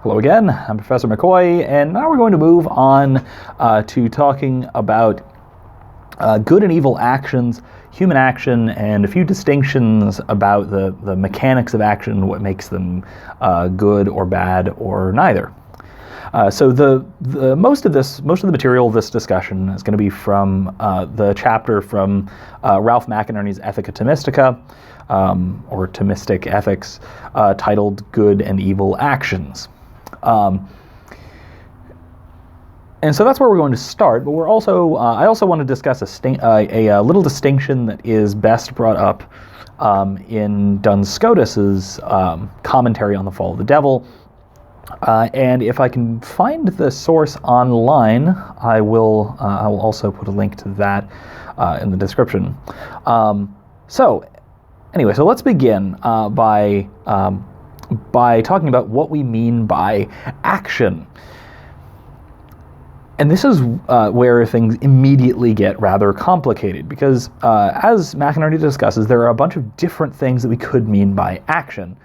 Hello again, I'm Professor McCoy, and now we're going to move on to talking about good and evil actions, human action, and a few distinctions about the mechanics of action, what makes them good or bad or neither. So the most of the material of this discussion is going to be from the chapter from Ralph McInerny's Ethica Thomistica, or Thomistic Ethics, titled Good and Evil Actions. And so that's where we're going to start, but we're also I also want to discuss a little distinction that is best brought up in Duns Scotus's commentary on the Fall of the Devil. And if I can find the source online, I will also put a link to that in the description. So let's begin by talking about what we mean by action. And this is where things immediately get rather complicated, because as McInerny discusses, there are a bunch of different things that we could mean by action.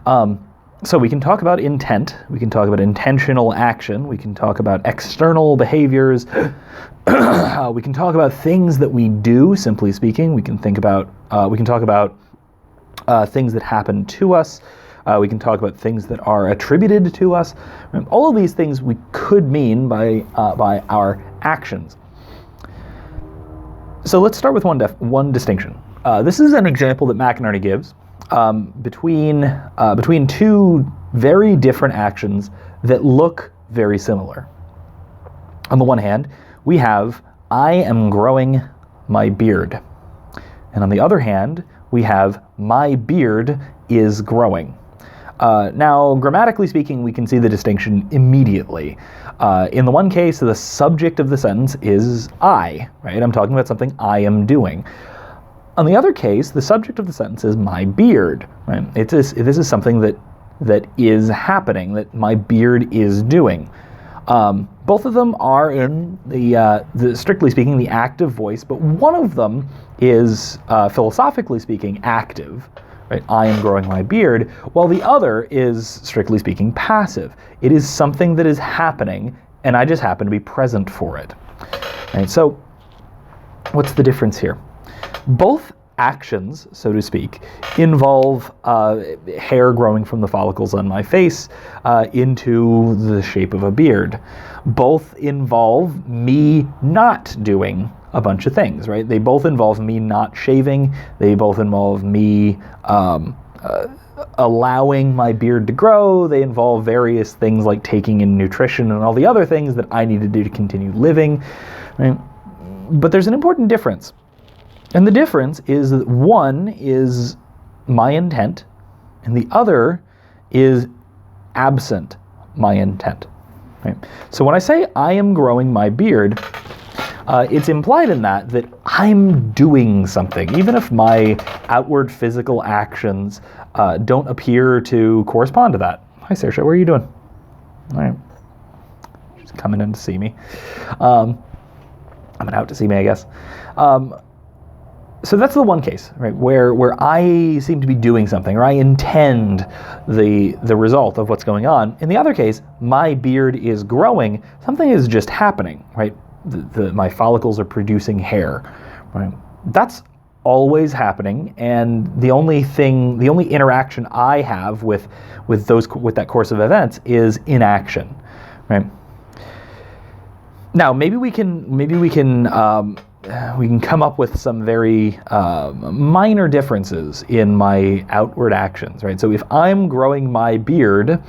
So we can talk about intent, we can talk about intentional action, we can talk about external behaviors, we can talk about things that we do, simply speaking. We can talk about things that happen to us. We can talk about things that are attributed to us. All of these things we could mean by our actions. So let's start with one distinction. This is an example that McInerny gives between two very different actions that look very similar. On the one hand, we have, I am growing my beard. And on the other hand, we have, my beard is growing. Now, grammatically speaking, we can see the distinction immediately. In the one case, the subject of the sentence is I, right? I'm talking about something I am doing. On the other case, the subject of the sentence is my beard, right? This is something that is happening, that my beard is doing. Both of them are in the strictly speaking, the active voice, but one of them is, philosophically speaking, active. Right? I am growing my beard, while the other is, strictly speaking, passive. It is something that is happening, and I just happen to be present for it. Right? So, what's the difference here? Both actions, so to speak, involve hair growing from the follicles on my face into the shape of a beard. Both involve me not doing a bunch of things, right? They both involve me not shaving. They both involve me allowing my beard to grow. They involve various things like taking in nutrition and all the other things that I need to do to continue living. Right? But there's an important difference. And the difference is that one is my intent, and the other is absent my intent. Right? So when I say I am growing my beard, it's implied in that I'm doing something, even if my outward physical actions don't appear to correspond to that. Hi, Saoirse, what are you doing? All right. She's coming in to see me. Coming out to see me, I guess. So that's the one case, right, where I seem to be doing something, or I intend the result of what's going on. In the other case, my beard is growing. Something is just happening, right? My follicles are producing hair, right? That's always happening, and the only interaction I have with that course of events is inaction, right? Now, maybe we can come up with some very minor differences in my outward actions, right? So if I'm growing my beard,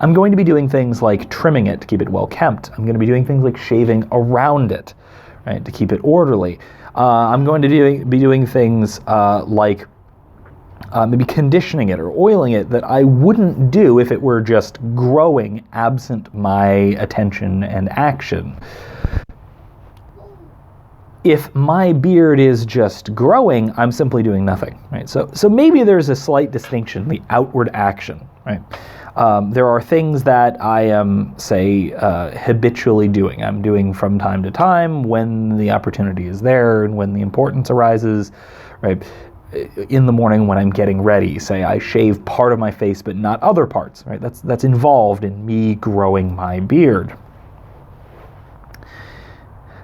I'm going to be doing things like trimming it to keep it well kept. I'm going to be doing things like shaving around it, right, to keep it orderly. I'm going to be doing things like maybe conditioning it or oiling it that I wouldn't do if it were just growing absent my attention and action. If my beard is just growing, I'm simply doing nothing, right? So maybe there's a slight distinction, the outward action, right? There are things that I am, say, habitually doing. I'm doing from time to time when the opportunity is there and when the importance arises, right? in the morning when I'm getting ready. Say I shave part of my face but not other parts, right? That's involved in me growing my beard.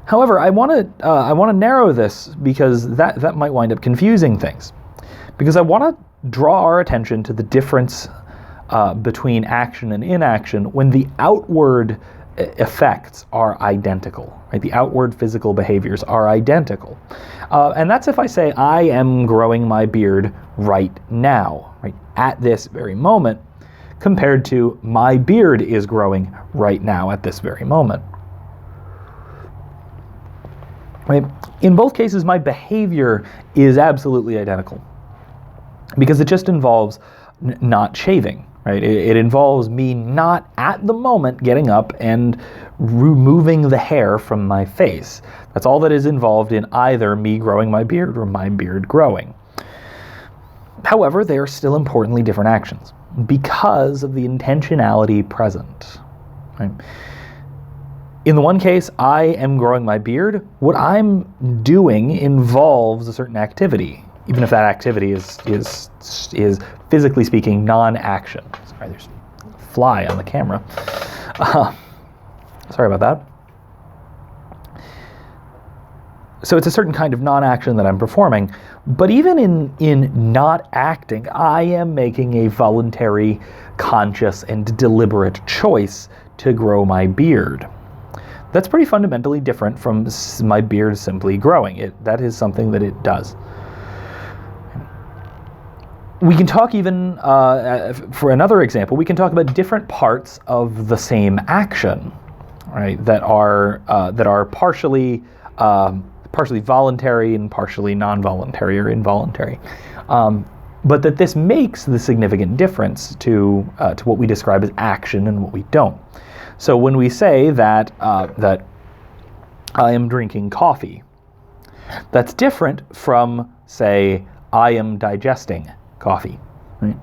However, I want to narrow this because that might wind up confusing things. Because I want to draw our attention to the difference between action and inaction when the outward effects are identical, right? The outward physical behaviors are identical. And that's if I say I am growing my beard right now, right, at this very moment, compared to my beard is growing right now at this very moment. Right? In both cases, my behavior is absolutely identical because it just involves not shaving. Right? It involves me not at the moment getting up and removing the hair from my face. That's all that is involved in either me growing my beard or my beard growing. However, they are still importantly different actions because of the intentionality present. Right? In the one case, I am growing my beard. What I'm doing involves a certain activity, even if that activity is physically speaking non-action. Sorry, there's a fly on the camera. Sorry about that. So it's a certain kind of non-action that I'm performing, but even in not acting, I am making a voluntary, conscious, and deliberate choice to grow my beard. That's pretty fundamentally different from my beard simply growing. That is something that it does. We can talk even, for another example, we can talk about different parts of the same action, right? That are partially voluntary and partially non-voluntary or involuntary, but that this makes the significant difference to what we describe as action and what we don't. So when we say that I am drinking coffee, that's different from, say, I am digesting coffee. Right?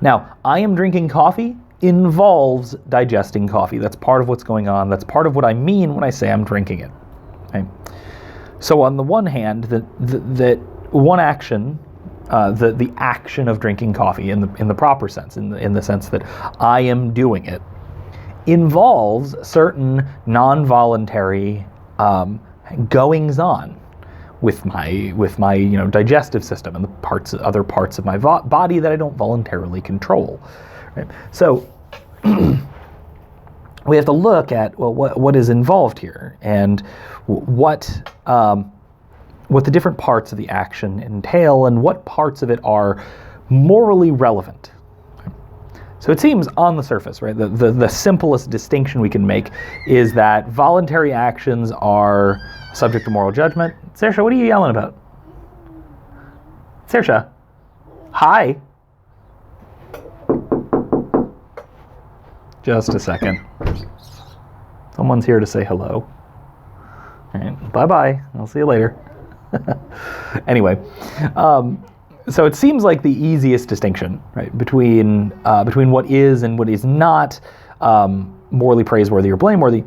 Now, I am drinking coffee involves digesting coffee. That's part of what's going on. That's part of what I mean when I say I'm drinking it. Okay? So on the one hand, that one action, the action of drinking coffee in the proper sense, in the sense that I am doing it, involves certain non-voluntary goings on with my digestive system and the other parts of my body that I don't voluntarily control. Right? So we have to look at what is involved here and what the different parts of the action entail and what parts of it are morally relevant. So it seems on the surface, right, the simplest distinction we can make is that voluntary actions are subject to moral judgment. Saoirse, what are you yelling about? Saoirse, hi. Just a second. Someone's here to say hello. All right, bye-bye. I'll see you later. Anyway, so it seems like the easiest distinction, right, between what is and what is not morally praiseworthy or blameworthy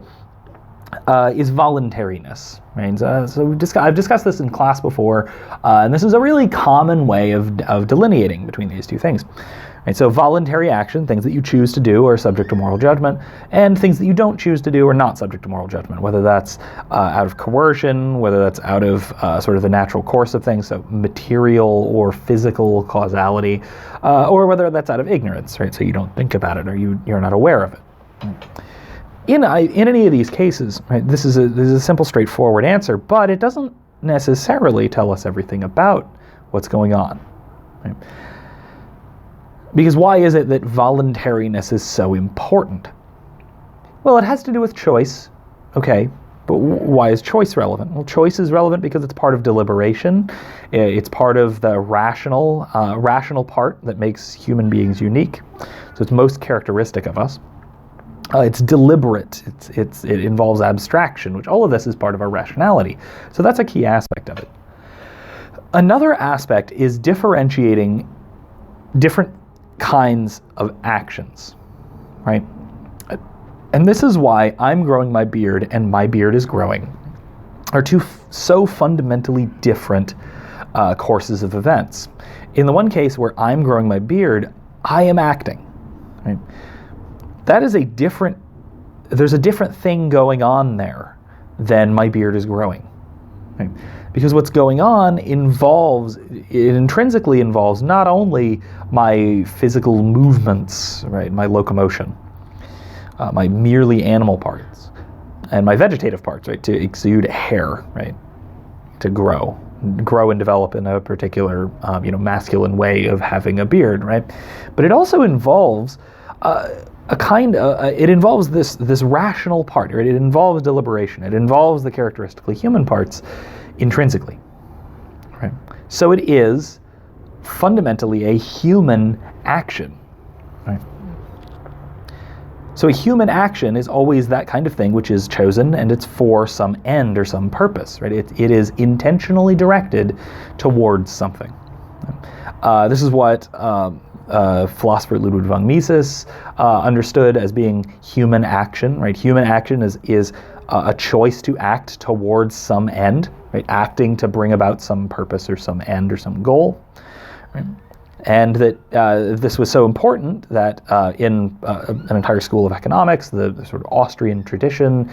is voluntariness. Right? So I've discussed this in class before, and this is a really common way of delineating between these two things. Right? So voluntary action, things that you choose to do, are subject to moral judgment, and things that you don't choose to do are not subject to moral judgment, whether that's out of coercion, whether that's out of sort of the natural course of things, so material or physical causality, or whether that's out of ignorance, right? So you don't think about it or you're not aware of it. In any of these cases, right, this is a simple, straightforward answer, but it doesn't necessarily tell us everything about what's going on. Right? Because why is it that voluntariness is so important? Well, it has to do with choice, okay, but why is choice relevant? Well, choice is relevant because it's part of deliberation. It's part of the rational part that makes human beings unique. So it's most characteristic of us. It's deliberate. It involves abstraction, which all of this is part of our rationality. So that's a key aspect of it. Another aspect is differentiating different kinds of actions, right? And this is why I'm growing my beard and my beard is growing. are two so fundamentally different courses of events. In the one case where I'm growing my beard, I am acting. Right? That is there's a different thing going on there than my beard is growing. Right? Because what's going on intrinsically involves not only my physical movements, right, my locomotion, my merely animal parts, and my vegetative parts, right, to exude hair, right, to grow and develop in a particular, masculine way of having a beard, right? But it also involves it involves this rational part, right? It involves deliberation. It involves the characteristically human parts intrinsically, right? So it is fundamentally a human action, right? So a human action is always that kind of thing which is chosen and it's for some end or some purpose, right? It is intentionally directed towards something. This is what philosopher Ludwig von Mises understood as being human action, right? Human action is a choice to act towards some end, right? Acting to bring about some purpose or some end or some goal, right? And that this was so important that in an entire school of economics, the sort of Austrian tradition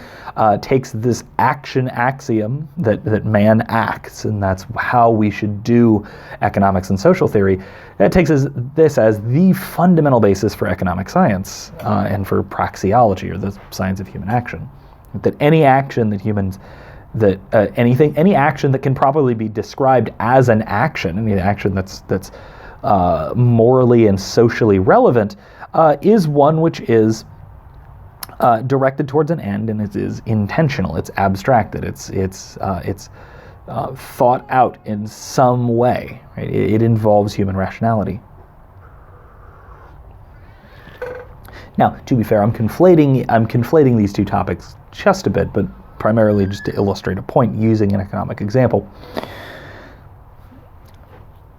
takes this action axiom that man acts, and that's how we should do economics and social theory. It takes this as the fundamental basis for economic science and for praxeology, or the science of human action. That any action that humans any action that can properly be described as an action, any action that's morally and socially relevant, is one which is directed towards an end, and it is intentional. It's abstracted. It's thought out in some way. Right? It involves human rationality. Now, to be fair, I'm conflating these two topics just a bit, but primarily just to illustrate a point using an economic example.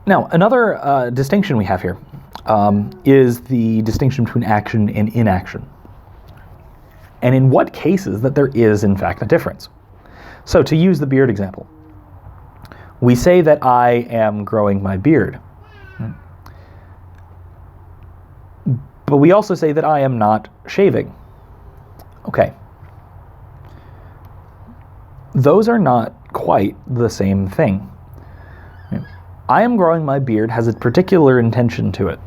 Now, another distinction we have here is the distinction between action and inaction, and in what cases that there is, in fact, a difference. So, to use the beard example, we say that I am growing my beard, but we also say that I am not shaving. Okay. Those are not quite the same thing. I am growing my beard has a particular intention to it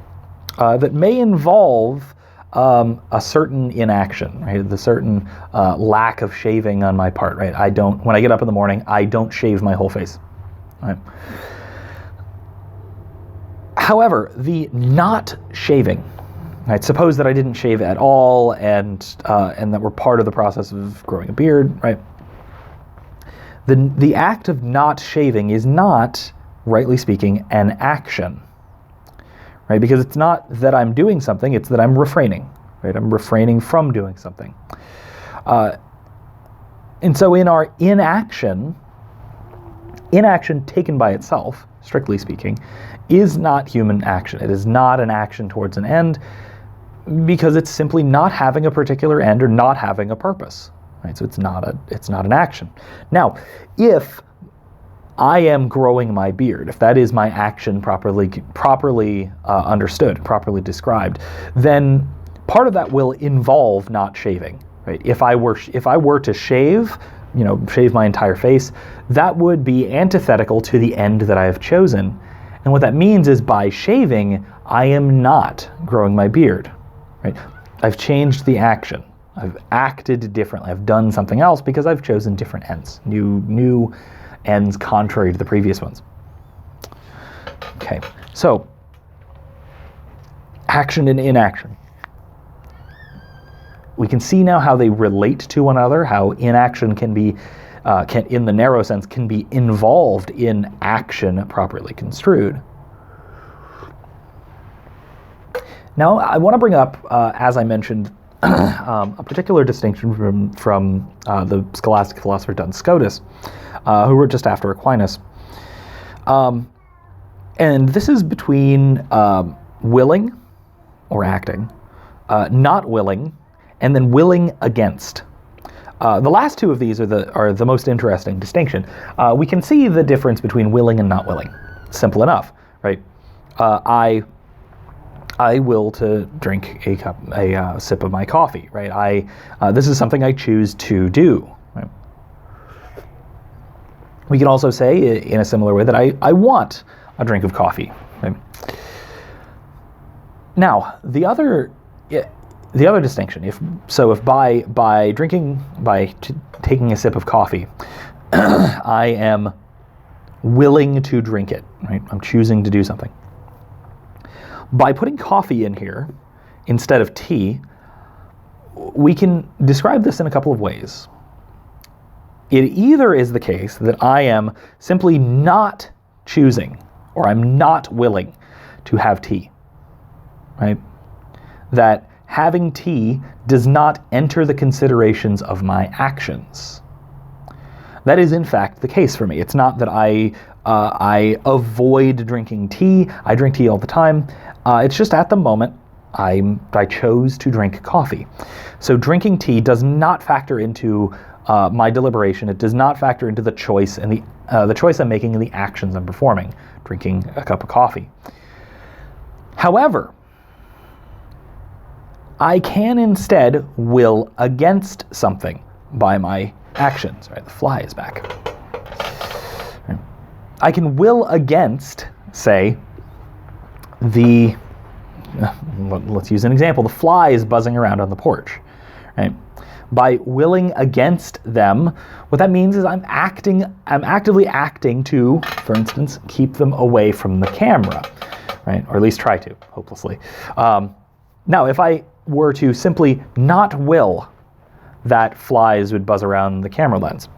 that may involve a certain inaction, right? The certain lack of shaving on my part, right? When I get up in the morning, I don't shave my whole face, right? However, the not shaving, right? Suppose that I didn't shave at all and that we're part of the process of growing a beard, right? The act of not shaving is not, rightly speaking, an action, right? Because it's not that I'm doing something, it's that I'm refraining, right? I'm refraining from doing something. And so in our inaction taken by itself, strictly speaking, is not human action. It is not an action towards an end because it's simply not having a particular end or not having a purpose, right? So it's not an action. Now, if I am growing my beard, if that is my action properly understood, properly described, then part of that will involve not shaving, right? If I were to shave my entire face, that would be antithetical to the end that I have chosen. And what that means is by shaving, I am not growing my beard, right? I've changed the action. I've acted differently. I've done something else because I've chosen different ends, new ends contrary to the previous ones. Okay, so action and inaction. We can see now how they relate to one another, how inaction can be, in the narrow sense, can be involved in action properly construed. Now, I want to bring up, as I mentioned, a particular distinction from the scholastic philosopher Duns Scotus, who wrote just after Aquinas. And this is between willing, or acting, not willing, and then willing against. The last two of these are the most interesting distinction. We can see the difference between willing and not willing. Simple enough, right? I will to drink a sip of my coffee, right? This is something I choose to do. Right? We can also say in a similar way that I want a drink of coffee. Right? Now, the other distinction, if by taking a sip of coffee, I am willing to drink it, right? I'm choosing to do something. By putting coffee in here instead of tea, we can describe this in a couple of ways. It either is the case that I am simply not choosing, or I'm not willing to have tea, right? That having tea does not enter the considerations of my actions. That is in fact the case for me. It's not that I avoid drinking tea. I drink tea all the time. It's just at the moment I chose to drink coffee. So drinking tea does not factor into my deliberation. It does not factor into the choice and the choice I'm making and the actions I'm performing, drinking a cup of coffee. However, I can instead will against something by my actions. Right, the fly is back. I can will against, say, let's use an example. The fly is buzzing around on the porch. Right? By willing against them, what that means is I'm actively acting to, for instance, keep them away from the camera, right? Or at least try to, hopelessly. Now, if I were to simply not will that flies would buzz around the camera lens,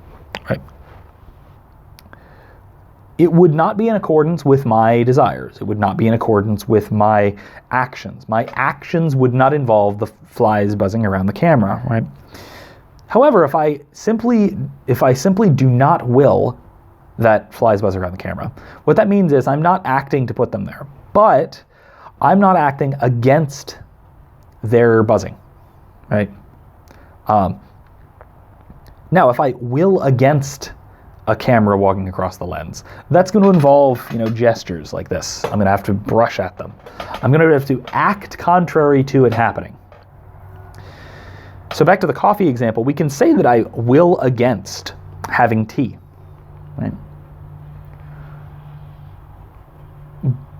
right? It would not be in accordance with my desires. It would not be in accordance with my actions. My actions would not involve the flies buzzing around the camera, right? However, if I simply do not will that flies buzz around the camera, what that means is I'm not acting to put them there, but I'm not acting against their buzzing, right? Now, if I will against a camera walking across the lens, that's going to involve, gestures like this. I'm going to have to brush at them. I'm going to have to act contrary to it happening. So back to the coffee example, we can say that I will against having tea, right?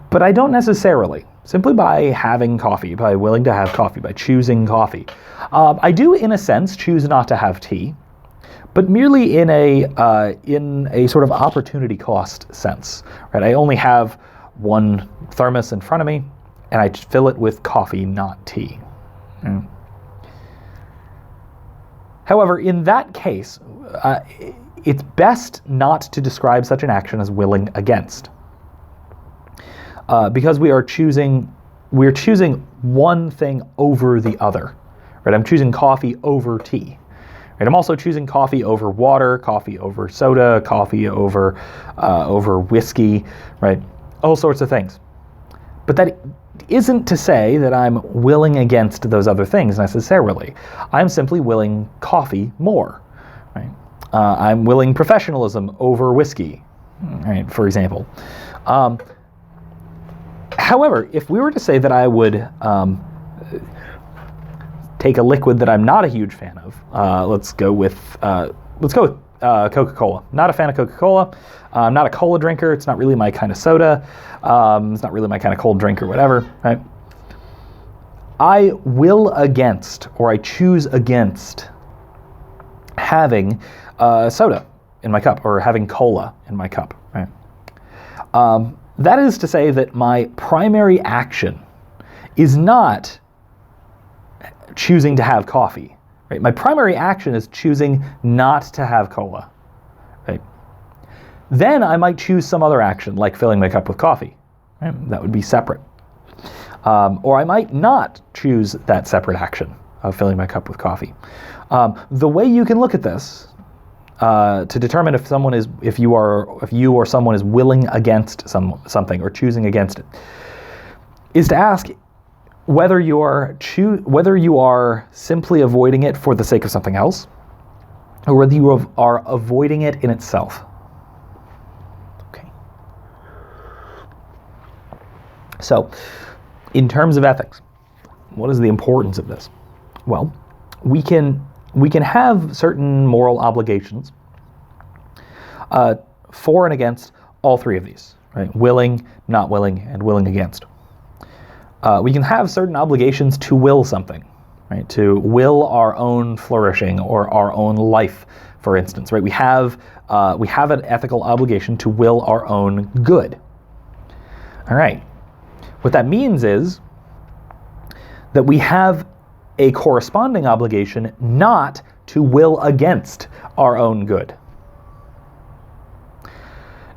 But I don't necessarily. Simply by having coffee, by willing to have coffee, by choosing coffee. I do, in a sense, choose not to have tea, but merely in a sort of opportunity cost sense. Right? I only have one thermos in front of me, and I fill it with coffee, not tea. Mm. However, in that case, it's best not to describe such an action as willing against. Because we're choosing one thing over the other, right? I'm choosing coffee over tea, right? I'm also choosing coffee over water, coffee over soda, coffee over whiskey, right? All sorts of things. But that isn't to say that I'm willing against those other things necessarily. I'm simply willing coffee more, right? I'm willing professionalism over whiskey, right? For example. However, if we were to say that I would take a liquid that I'm not a huge fan of, let's go with Coca-Cola. Not a fan of Coca-Cola. I'm not a cola drinker. It's not really my kind of soda. It's not really my kind of cold drink or whatever. Right? I will against, or I choose against, having soda in my cup or having cola in my cup. Right? That is to say that my primary action is not choosing to have coffee. Right? My primary action is choosing not to have cola. Right? Then I might choose some other action, like filling my cup with coffee. Right? That would be separate. Or I might not choose that separate action of filling my cup with coffee. The way you can look at this to determine if you or someone is willing against something or choosing against it, is to ask whether you are simply avoiding it for the sake of something else, or whether you are avoiding it in itself. Okay. So, in terms of ethics, what is the importance of this? Well, we can have certain moral obligations for and against all three of these, right? Willing, not willing, and willing against. We can have certain obligations to will something, right? To will our own flourishing or our own life, for instance, right? We have an ethical obligation to will our own good. All right. What that means is that we have a corresponding obligation not to will against our own good.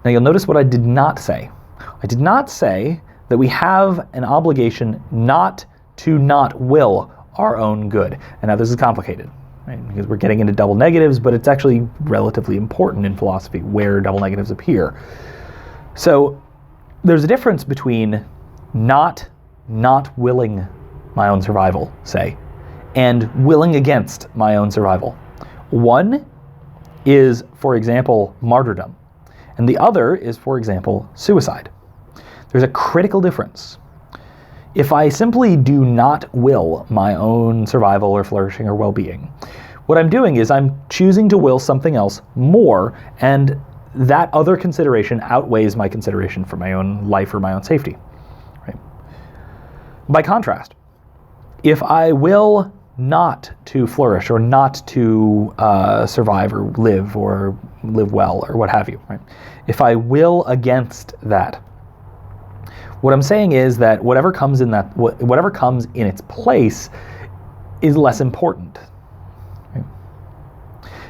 Now you'll notice what I did not say. I did not say that we have an obligation not to not will our own good. And now this is complicated, right? Because we're getting into double negatives, but it's actually relatively important in philosophy where double negatives appear. So there's a difference between not willing my own survival, say, and willing against my own survival. One is, for example, martyrdom, and the other is, for example, suicide. There's a critical difference. If I simply do not will my own survival or flourishing or well-being, what I'm doing is I'm choosing to will something else more, and that other consideration outweighs my consideration for my own life or my own safety. Right? By contrast, if I will not to flourish or not to survive or live well or what have you, right? If I will against that, what I'm saying is that whatever comes in its place is less important. Right?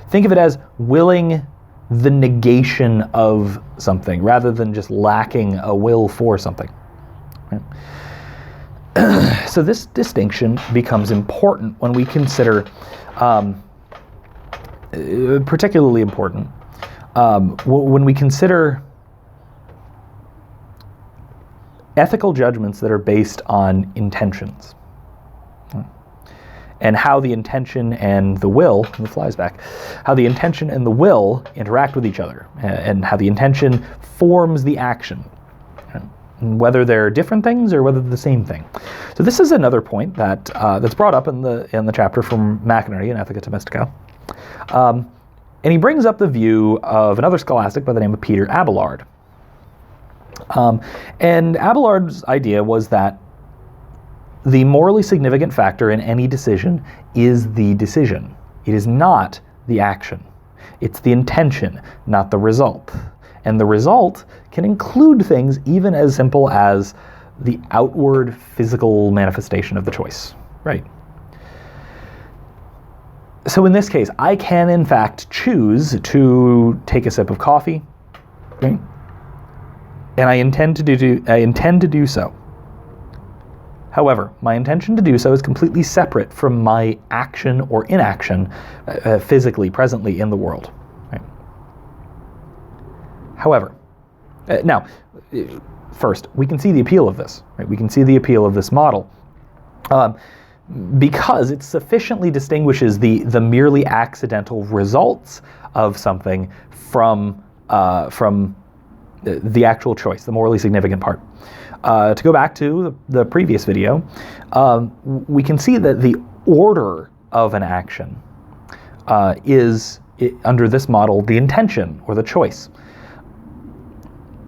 Think of it as willing the negation of something rather than just lacking a will for something. Right? So this distinction becomes important when we consider, particularly important, when we consider ethical judgments that are based on intentions. And how the intention and the will, and the flies back, how the intention and the will interact with each other, and how the intention forms the action. Whether they're different things or whether they're the same thing. So this is another point that that's brought up in the chapter from McInerny in Ethica Thomistica. And he brings up the view of another scholastic by the name of Peter Abelard. And Abelard's idea was that the morally significant factor in any decision is the decision. It is not the action. It's the intention, not the result. And the result can include things even as simple as the outward physical manifestation of the choice, right? So in this case, I can in fact choose to take a sip of coffee, right? And I intend to do so. However, my intention to do so is completely separate from my action or inaction physically, presently in the world. Right? However, now, first, we can see the appeal of this. Right? We can see the appeal of this model because it sufficiently distinguishes the merely accidental results of something from the actual choice, the morally significant part. To go back to the previous video, we can see that the order of an action is, under this model, the intention or the choice.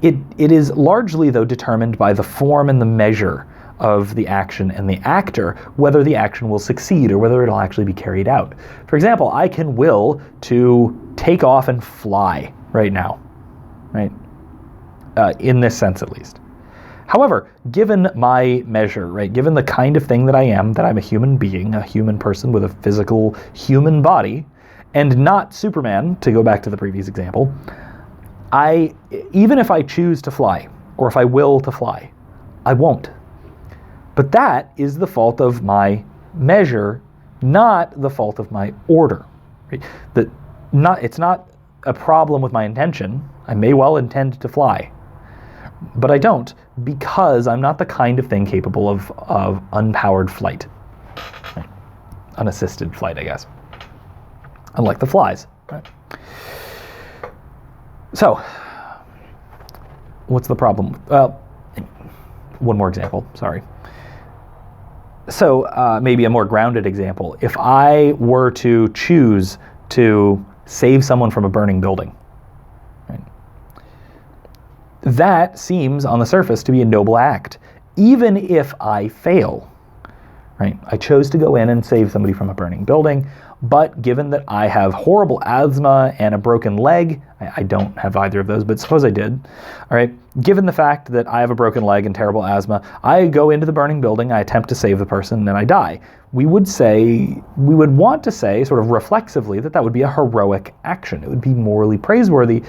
It is largely, though, determined by the form and the measure of the action and the actor, whether the action will succeed or whether it'll actually be carried out. For example, I can will to take off and fly right now, right? In this sense, at least. However, given my measure, right, given the kind of thing that I'm a human being, a human person with a physical human body, and not Superman, to go back to the previous example, even if I choose to fly, or if I will to fly, I won't. But that is the fault of my measure, not the fault of my order. Right? It's not a problem with my intention. I may well intend to fly, but I don't, because I'm not the kind of thing capable of unpowered flight. Right? Unassisted flight, I guess. Unlike the flies, Right? So, what's the problem? Well, one more example, sorry. So, maybe a more grounded example. If I were to choose to save someone from a burning building, right, that seems on the surface to be a noble act, even if I fail. Right? I chose to go in and save somebody from a burning building, but given that I have horrible asthma and a broken leg, I don't have either of those, but suppose I did, all right, given the fact that I have a broken leg and terrible asthma, I go into the burning building, I attempt to save the person, and then I die. We would want to say, sort of reflexively, that would be a heroic action. It would be morally praiseworthy,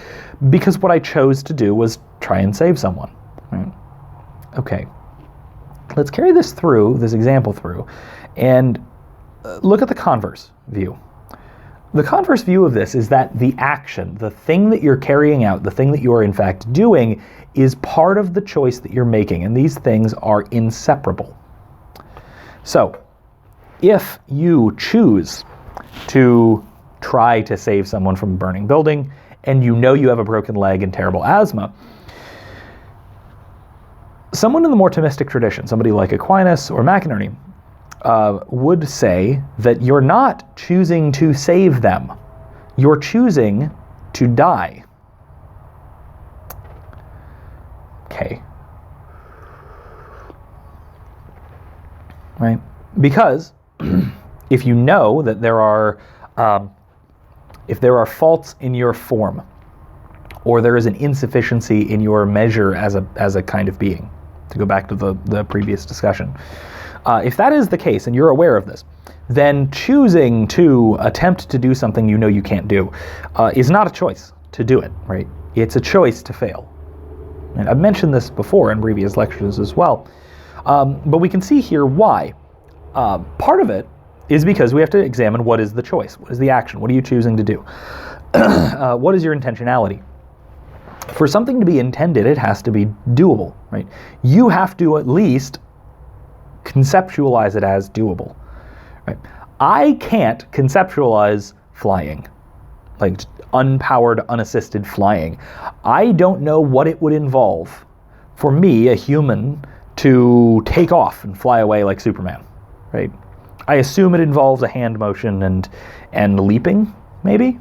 because what I chose to do was try and save someone. Right? Okay. Let's carry this example through, and look at the converse view. The converse view of this is that the action, the thing that you're carrying out, the thing that you are in fact doing, is part of the choice that you're making, and these things are inseparable. So, if you choose to try to save someone from a burning building, and you know you have a broken leg and terrible asthma, someone in the more Thomistic tradition, somebody like Aquinas or McInerny, would say that you're not choosing to save them. You're choosing to die. Okay. Right? Because if you know that there are faults in your form, or there is an insufficiency in your measure as a kind of being, to go back to the previous discussion. If that is the case, and you're aware of this, then choosing to attempt to do something you know you can't do is not a choice to do it, right? It's a choice to fail. And I've mentioned this before in previous lectures as well. But we can see here why. Part of it is because we have to examine what is the choice, what is the action, what are you choosing to do? What is your intentionality? For something to be intended, it has to be doable, right? You have to at least conceptualize it as doable, right? I can't conceptualize flying, like unpowered, unassisted flying. I don't know what it would involve for me, a human, to take off and fly away like Superman, right? I assume it involves a hand motion and leaping, maybe?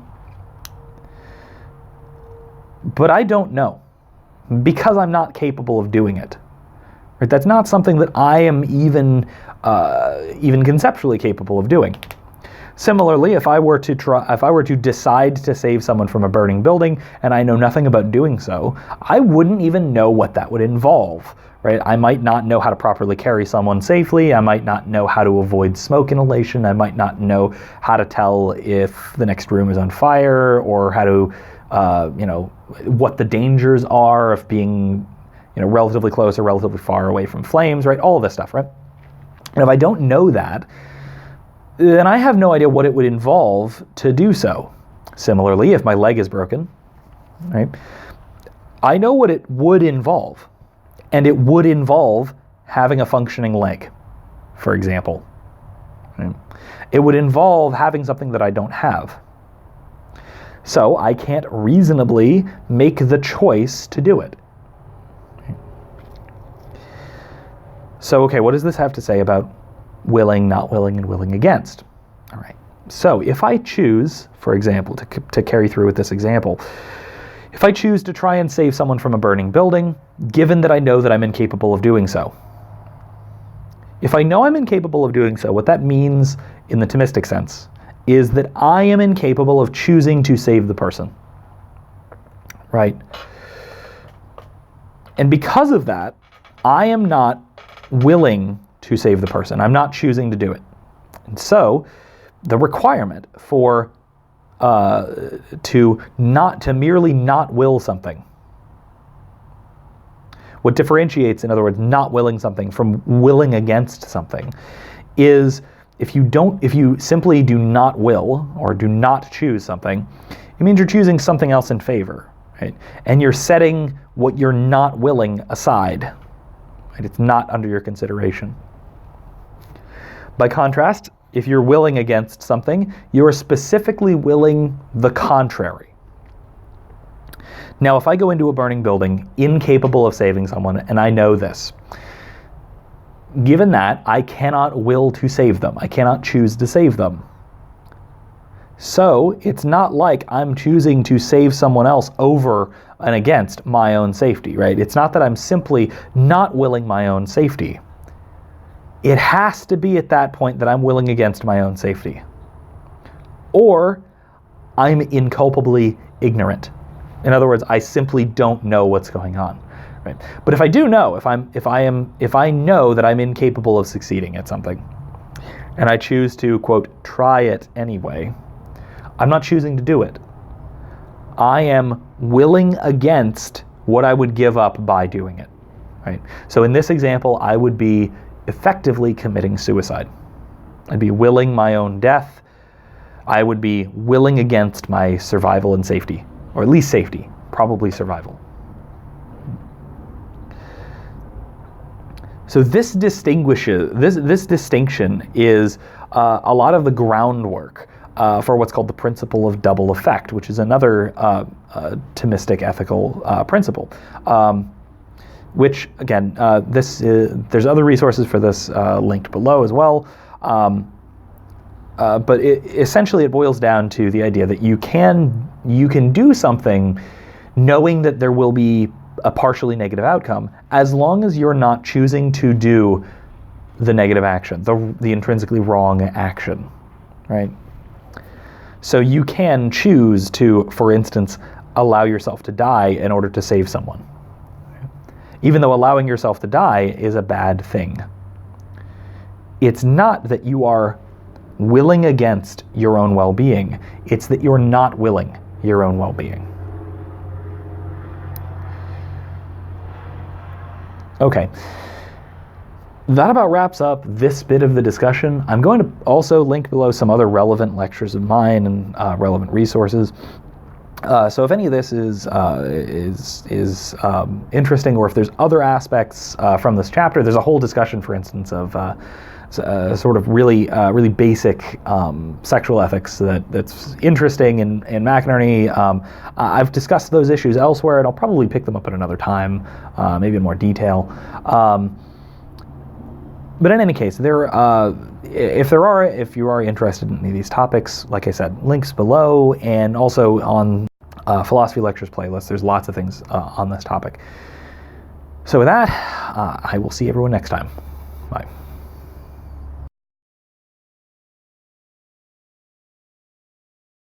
But I don't know, because I'm not capable of doing it. Right? That's not something that I am even conceptually capable of doing. Similarly, if I were to decide to save someone from a burning building and I know nothing about doing so, I wouldn't even know what that would involve. Right? I might not know how to properly carry someone safely. I might not know how to avoid smoke inhalation. I might not know how to tell if the next room is on fire, or how to what the dangers are of being, relatively close or relatively far away from flames, right? All of this stuff, right? And if I don't know that, then I have no idea what it would involve to do so. Similarly, if my leg is broken, right? I know what it would involve, and it would involve having a functioning leg, for example. Right? It would involve having something that I don't have. So I can't reasonably make the choice to do it. So, okay, what does this have to say about willing, not willing, and willing against? All right. So if I choose, for example, to carry through with this example, if I choose to try and save someone from a burning building, given that I know that I'm incapable of doing so. If I know I'm incapable of doing so, what that means in the Thomistic sense is that I am incapable of choosing to save the person, right? And because of that, I am not willing to save the person. I'm not choosing to do it. And so the requirement for to merely not will something, what differentiates, in other words, not willing something from willing against something, is if you simply do not will or do not choose something, it means you're choosing something else in favor, right? And you're setting what you're not willing aside, right? It's not under your consideration. By contrast, if you're willing against something, you are specifically willing the contrary. Now, if I go into a burning building incapable of saving someone, and I know this, given that, I cannot will to save them. I cannot choose to save them. So it's not like I'm choosing to save someone else over and against my own safety, right? It's not that I'm simply not willing my own safety. It has to be at that point that I'm willing against my own safety. Or I'm inculpably ignorant. In other words, I simply don't know what's going on. Right? But if I do know, if I know that I'm incapable of succeeding at something, and I choose to, quote, try it anyway, I'm not choosing to do it. I am willing against what I would give up by doing it. Right? So in this example, I would be effectively committing suicide. I'd be willing my own death. I would be willing against my survival and safety, or at least safety, probably survival. So this distinction is a lot of the groundwork for what's called the principle of double effect, which is another Thomistic ethical principle. Which, again, there's other resources for this linked below as well. But essentially it boils down to the idea that you can do something knowing that there will be a partially negative outcome, as long as you're not choosing to do the negative action, the intrinsically wrong action, right? So you can choose to, for instance, allow yourself to die in order to save someone, even though allowing yourself to die is a bad thing. It's not that you are willing against your own well-being, it's that you're not willing your own well-being. Okay, that about wraps up this bit of the discussion. I'm going to also link below some other relevant lectures of mine and relevant resources. So if any of this is interesting, or if there's other aspects from this chapter, there's a whole discussion, for instance, of sort of really basic sexual ethics that's interesting in McInerny. I've discussed those issues elsewhere, and I'll probably pick them up at another time, maybe in more detail. But in any case, if you are interested in any of these topics, like I said, links below, and also on Philosophy Lectures playlist. There's lots of things on this topic. So with that, I will see everyone next time. Bye.